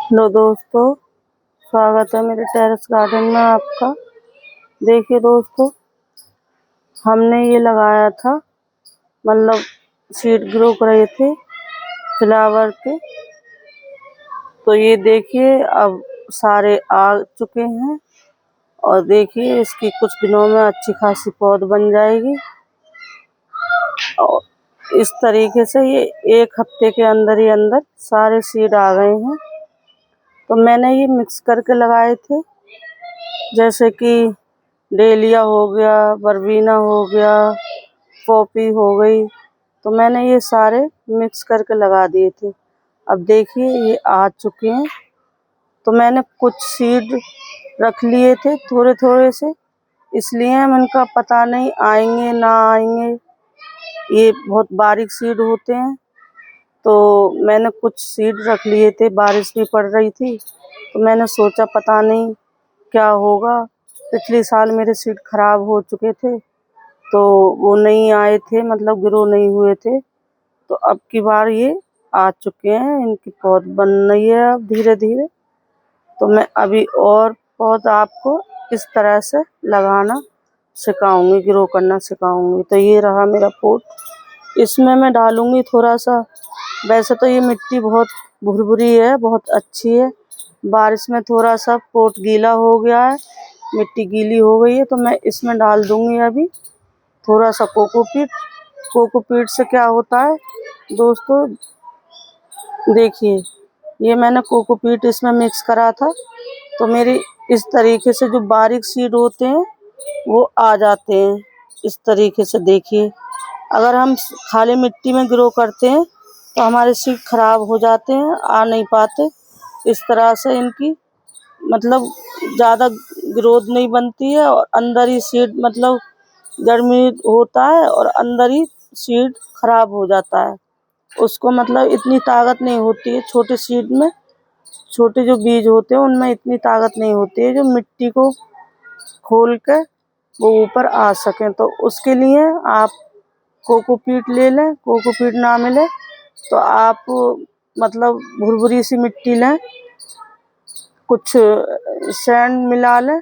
Hello दोस्तों, स्वागत है मेरे टेरेस गार्डन में आपका। देखिए दोस्तों, हमने ये लगाया था, मतलब सीड ग्रो करे थे फ्लावर के। तो ये देखिए अब सारे आ चुके हैं और देखिए इसकी कुछ दिनों में अच्छी खासी पौध बन जाएगी। और इस तरीके से ये 1 हफ्ते के अंदर ही अंदर सारे सीड आ गए हैं। तो मैंने ये मिक्स करके लगाए थे, जैसे कि डेलिया हो गया, वर्बीना हो गया, पॉपी हो गई। तो मैंने ये सारे मिक्स करके लगा दिए थे। अब देखिए ये आ चुके हैं। तो मैंने कुछ सीड रख लिए थे थोड़े थोड़े से, इसलिए उनका पता नहीं आएंगे ना आएंगे। ये बहुत बारीक सीड होते हैं। तो मैंने कुछ सीड रख लिए थे, बारिश भी पड़ रही थी तो मैंने सोचा पता नहीं क्या होगा। पिछले साल मेरे सीड खराब हो चुके थे तो वो नहीं आए थे, मतलब ग्रो नहीं हुए थे। तो अब की बार ये आ चुके हैं, इनकी पौध बन रही है अब धीरे धीरे। तो मैं अभी और पौध आपको इस तरह से लगाना सिखाऊंगी, ग्रो करना सिखाऊंगी। तो ये रहा मेरा पॉट, इसमें मैं डालूंगी थोड़ा सा। वैसे तो ये मिट्टी बहुत भुरभुरी है, बहुत अच्छी है। बारिश में थोड़ा सा पॉट गीला हो गया है, मिट्टी गीली हो गई है, तो मैं इसमें डाल दूंगी अभी थोड़ा सा कोकोपीट। कोकोपीट से क्या होता है दोस्तों, देखिए ये मैंने कोकोपीट इसमें मिक्स करा था तो मेरी इस तरीके से जो बारीक सीड होते हैं वो आ जाते हैं इस तरीके से। देखिए अगर हम खाली मिट्टी में ग्रो करते हैं तो हमारे सीड खराब हो जाते हैं, आ नहीं पाते। इस तरह से इनकी मतलब ज़्यादा ग्रोथ नहीं बनती है और अंदर ही सीड मतलब जर्मिनेट होता है और अंदर ही सीड खराब हो जाता है। उसको मतलब इतनी ताकत नहीं होती है छोटे सीड में, छोटे जो बीज होते हैं उनमें इतनी ताकत नहीं होती है जो मिट्टी को खोल के वो ऊपर आ सकें। तो उसके लिए आप कोकोपीट ले लें। कोकोपीट ना मिले तो आप मतलब भुरभुरी सी मिट्टी लें, कुछ सैंड मिला लें,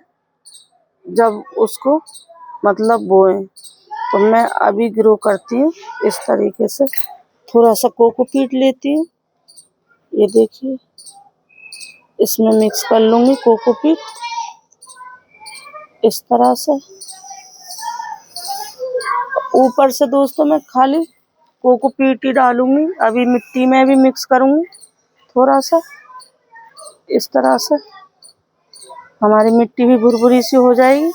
जब उसको मतलब बोएं। तो मैं अभी ग्रो करती हूँ इस तरीके से, थोड़ा सा कोकोपीट लेती हूँ, ये देखिए इसमें मिक्स कर लूँगी कोकोपीट इस तरह से। ऊपर से दोस्तों मैं खाली कोकोपीट ही डालूँगी, अभी मिट्टी में भी मिक्स करूँगी थोड़ा सा। इस तरह से हमारी मिट्टी भी भुरभुरी सी हो जाएगी।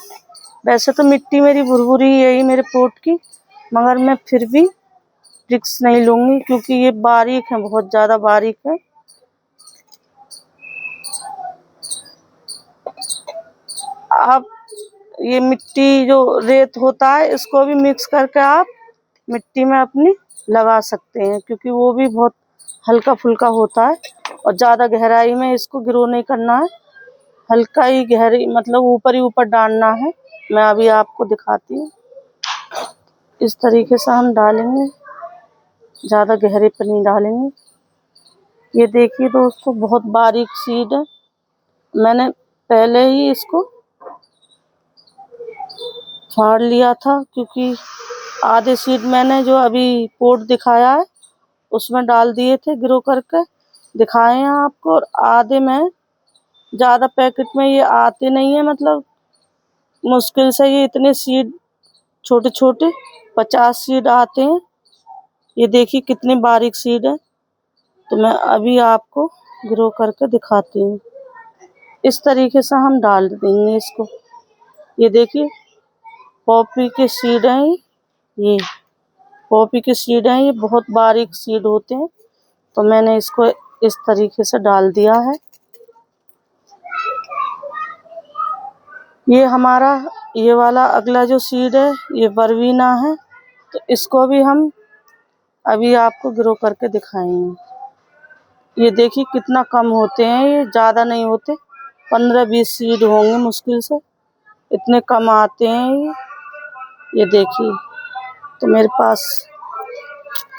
वैसे तो मिट्टी मेरी भुरभुरी यही मेरे पोट की, मगर मैं फिर भी रिस्क नहीं लूँगी क्योंकि ये बारीक है, बहुत ज़्यादा बारीक है। आप ये मिट्टी जो रेत होता है इसको भी मिक्स करके आप मिट्टी में अपनी लगा सकते हैं, क्योंकि वो भी बहुत हल्का फुल्का होता है और ज़्यादा गहराई में इसको ग्रो नहीं करना है, हल्का ही गहरी मतलब ऊपर ही ऊपर डालना है। मैं अभी आपको दिखाती हूँ, इस तरीके से हम डालेंगे, ज़्यादा गहरे पर नहीं डालेंगे। ये देखिए दोस्तों बहुत बारीक सीड है, मैंने पहले ही इसको फाड़ लिया था क्योंकि आधे सीड मैंने जो अभी पोट दिखाया है उसमें डाल दिए थे, ग्रो करके दिखाए हैं आपको। और आधे में, ज़्यादा पैकेट में ये आते नहीं है, मतलब मुश्किल से ये इतने सीड छोटे छोटे 50 सीड आते हैं। ये देखिए कितने बारीक सीड है। तो मैं अभी आपको ग्रो करके दिखाती हूँ, इस तरीके से हम डाल देंगे इसको। ये देखिए पॉपी के सीड हैं, ये पॉपी के सीड हैं, ये बहुत बारीक सीड होते हैं। तो मैंने इसको इस तरीके से डाल दिया है। ये हमारा ये वाला अगला जो सीड है ये वर्बीना है, तो इसको भी हम अभी आपको ग्रो करके दिखाएंगे। ये देखिए कितना कम होते हैं, ये ज़्यादा नहीं होते, 15-20 सीड होंगे मुश्किल से, इतने कम आते हैं ये देखिए। तो मेरे पास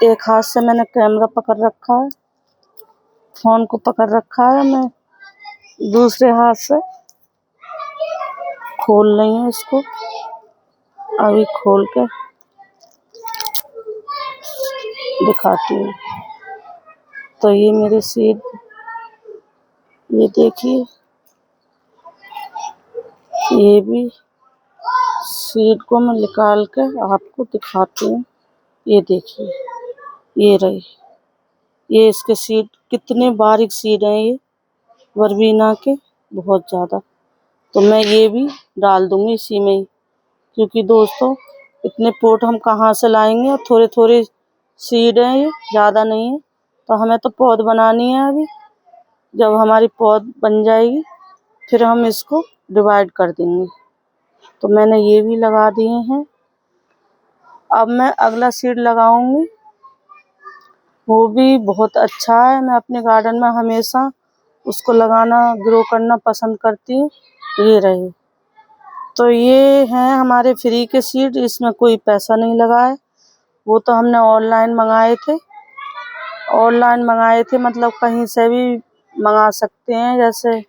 एक हाथ से मैंने कैमरा पकड़ रखा है, फ़ोन को पकड़ रखा है, मैं दूसरे हाथ से खोल रही हूँ इसको। अभी खोल के दिखाती हूँ। तो ये मेरे सीड, ये देखिए, ये भी सीड को मैं निकाल के आपको दिखाती हूँ। ये देखिए, ये रही, ये इसके सीड, कितने बारीक सीड हैं ये वर्बेना के, बहुत ज़्यादा। तो मैं ये भी डाल दूँगी इसी में ही, क्योंकि दोस्तों इतने पोट हम कहाँ से लाएंगे, और थोड़े थोड़े सीड हैं, ये ज़्यादा नहीं है। तो हमें तो पौध बनानी है अभी। जब हमारी पौध बन जाएगी फिर हम इसको डिवाइड कर देंगे। तो मैंने ये भी लगा दिए हैं। अब मैं अगला सीड लगाऊंगी, वो भी बहुत अच्छा है। मैं अपने गार्डन में हमेशा उसको लगाना, ग्रो करना पसंद करती हूँ। ये रहे। तो ये हैं हमारे फ्री के सीड, इसमें कोई पैसा नहीं लगा है। वो तो हमने ऑनलाइन मंगाए थे। ऑनलाइन मंगाए थे मतलब कहीं से भी मंगा सकते हैं। जैसे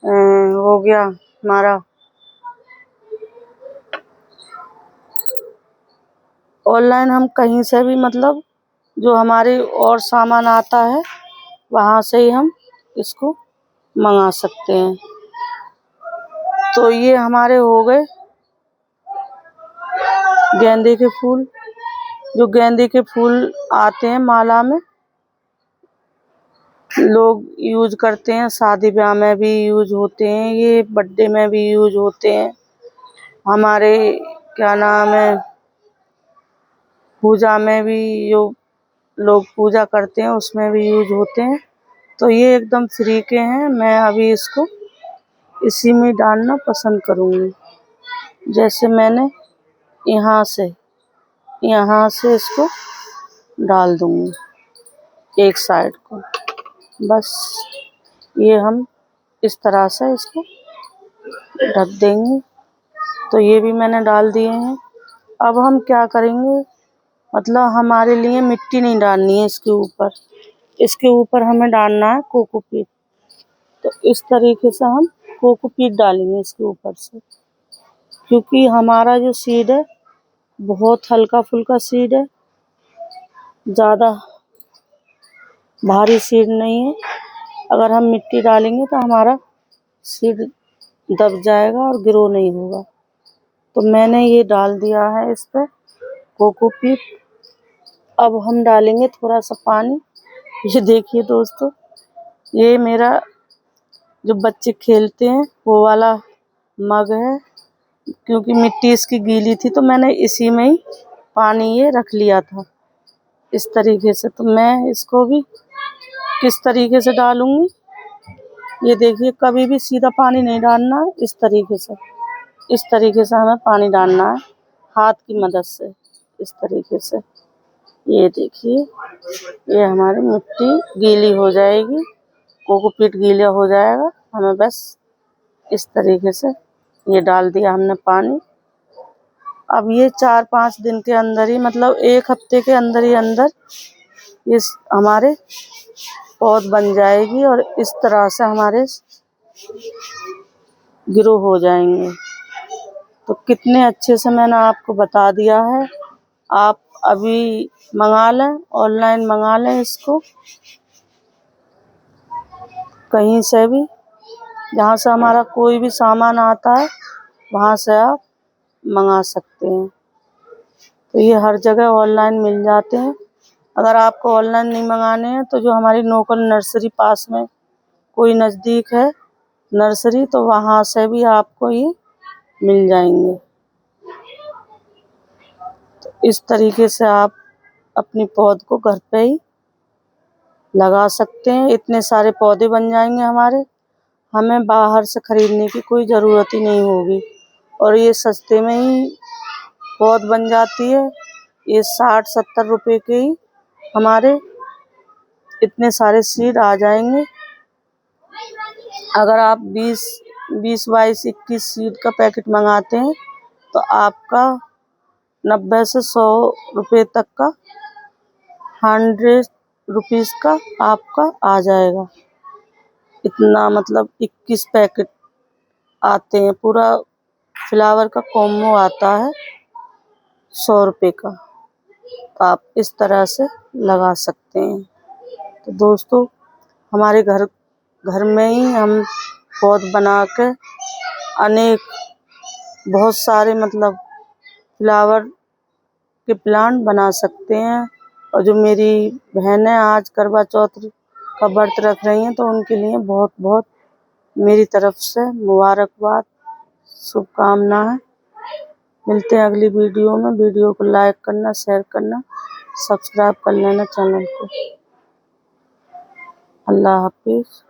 हो गया हमारा ऑनलाइन, हम कहीं से भी मतलब जो हमारे और सामान आता है वहाँ से ही हम इसको मंगा सकते हैं। तो ये हमारे हो गए गेंदे के फूल। जो गेंदे के फूल आते हैं माला में, लोग यूज करते हैं, शादी ब्याह में भी यूज होते हैं, ये बर्थडे में भी यूज होते हैं, हमारे क्या नाम है पूजा में भी, जो लोग पूजा करते हैं उसमें भी यूज होते हैं। तो ये एकदम फ्री के हैं। मैं अभी इसको इसी में डालना पसंद करूँगी। जैसे मैंने यहाँ से इसको डाल दूँगी एक साइड को, बस ये हम इस तरह से इसको ढक देंगे। तो ये भी मैंने डाल दिए हैं। अब हम क्या करेंगे, मतलब हमारे लिए मिट्टी नहीं डालनी है इसके ऊपर। इसके ऊपर हमें डालना है कोकोपीट। तो इस तरीके से हम कोकोपीट डालेंगे इसके ऊपर से, क्योंकि हमारा जो सीड है बहुत हल्का फुल्का सीड है, ज़्यादा भारी सीड नहीं है। अगर हम मिट्टी डालेंगे तो हमारा सीड दब जाएगा और ग्रो नहीं होगा। तो मैंने ये डाल दिया है इस पर कोकोपीट। अब हम डालेंगे थोड़ा सा पानी। ये देखिए दोस्तों, ये मेरा जो बच्चे खेलते हैं वो वाला मग है, क्योंकि मिट्टी इसकी गीली थी तो मैंने इसी में ही पानी ये रख लिया था इस तरीके से। तो मैं इसको भी किस तरीके से डालूंगी, ये देखिए, कभी भी सीधा पानी नहीं डालना है, इस तरीके से हमें पानी डालना है हाथ की मदद से, इस तरीके से। ये देखिए, ये हमारी मिट्टी गीली हो जाएगी, कोकोपीट गीला हो जाएगा। हमें बस इस तरीके से ये डाल दिया हमने पानी। अब ये 4-5 दिन के अंदर ही, मतलब 1 हफ्ते के अंदर ही अंदर ये हमारे पौध बन जाएगी और इस तरह से हमारे ग्रो हो जाएंगे। तो कितने अच्छे से मैंने आपको बता दिया है। आप अभी मंगा लें, ऑनलाइन मंगा लें इसको, कहीं से भी, जहाँ से हमारा कोई भी सामान आता है वहाँ से आप मंगा सकते हैं। तो ये हर जगह ऑनलाइन मिल जाते हैं। अगर आपको ऑनलाइन नहीं मंगाने हैं तो जो हमारी लोकल नर्सरी पास में कोई नज़दीक है नर्सरी, तो वहाँ से भी आपको ये मिल जाएंगे। तो इस तरीके से आप अपनी पौध को घर पे ही लगा सकते हैं। इतने सारे पौधे बन जाएंगे हमारे, हमें बाहर से खरीदने की कोई ज़रूरत ही नहीं होगी। और ये सस्ते में ही पौध बन जाती है। ये 60-70 रुपए के ही हमारे इतने सारे सीड आ जाएंगे। अगर आप 20, 22, 21 सीड का पैकेट मंगाते हैं तो आपका 90 से 100 रुपये तक का, 100 रुपीज़ का आपका आ जाएगा। इतना मतलब 21 पैकेट आते हैं, पूरा फ्लावर का कॉम्बो आता है 100 रुपये का। तो आप इस तरह से लगा सकते हैं। तो दोस्तों, हमारे घर में ही हम पौध बना के अनेक बहुत सारे मतलब फ्लावर के प्लांट बना सकते हैं। और जो मेरी बहनें आज करवा चौथ का व्रत रख रही हैं, तो उनके लिए बहुत बहुत मेरी तरफ से मुबारकबाद, शुभकामना है। मिलते हैं अगली वीडियो में। वीडियो को लाइक करना, शेयर करना, सब्सक्राइब कर लेना चैनल को। अल्लाह हाफिज़।